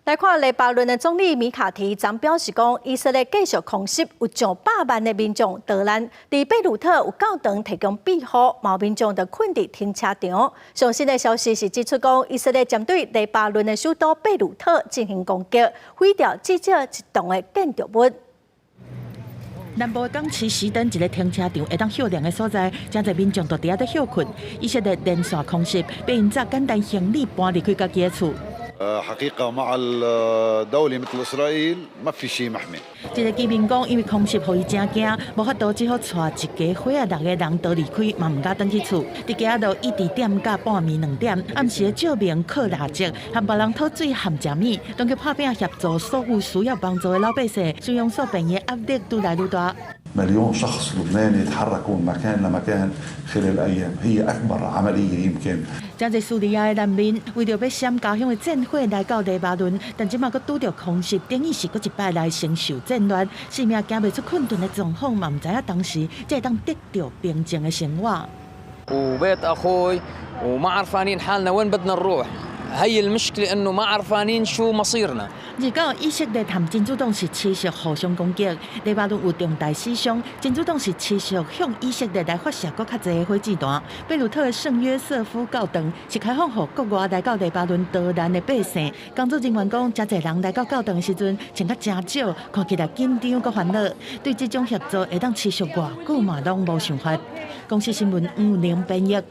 来看黎巴嫩的总理米卡提昨表示讲，以色列继续空袭，有上百万的民众逃难。伫贝鲁特有教堂提供庇护，毛民众就困伫停车场。最新的消息是指出讲，以色列针对黎巴嫩的首都贝鲁特进行攻击，毁掉至少一栋的建筑物。 南部的港市史登一个停车场会当休凉的所在，真侪民众都伫遐在休困。以色列连续空袭，被因早简单行李搬离开家己的厝。 حقيقة مع الدولة مثل إسرائيل ما في شيء محمي。一个居民讲，因为空袭，互伊真惊，无法度只好带一家伙6个人都离开，嘛唔敢返去厝。伫家度一直点到半暝2点，暗时的照明靠蜡烛，和别人讨水含食米，当去拍拼协助所有需要帮助的老百姓，使用所病的压力愈来愈大。 مليون شخص لبناني يتحركوا من مكان لمكان خلال ايام، هي اكبر عمليه يمكن。真侪叙利亚的难民为着要闪家乡的战火来到黎巴嫩，但即马佫拄着空袭，等于是佫一摆来承受战乱，性命行袂出困顿的状况嘛，唔知影当时才会当得到平静的生活。 وبيت اخوي وما عرفانين حالنا وين بدنا نروح. هي المشكلة إنه ما عرفانين شو مصيرنا. 日到以色列和真主党是持续互相攻击，黎巴嫩有重大死伤，真主党是持续向以色列来发射更较侪的火箭弹。贝鲁特的圣约瑟夫教堂是开放予国外来到黎巴嫩逃难的百姓。工作人员讲，遮侪人来到教堂的时阵，穿甲真少，看起来紧张佮烦恼。对这种协助会当持续偌久嘛，拢无想法。公司新闻5年编译。